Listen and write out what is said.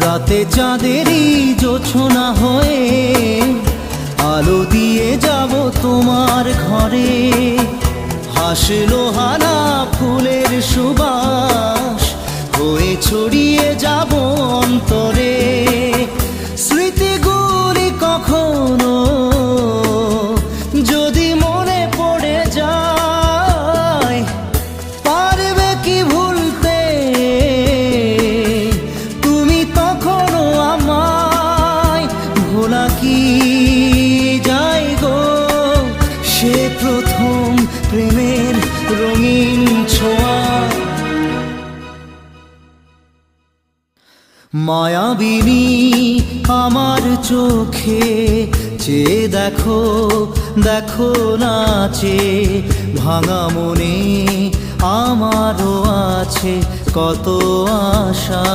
রাতে চাঁদেরই জোছনা হয়ে আলো দিয়ে যাব তোমার ঘরে। হাসলো হানা ফুলের সুবাস হয়ে ছড়িয়ে যাব অন্তরে। স্মৃতিগুলি কখনো যদি মনে পড়ে যায়, পারবে কি ভুলতে তুমি তখনও আমায়? ভোলা কি যায় গো সে প্রথম প্রেমের রঙিন ছোঁয়া। মায়াবিনী আমার চোখে চেয়ে দেখো, দেখো নাচে ভাঙা মনে আমারও আছে কত আশা।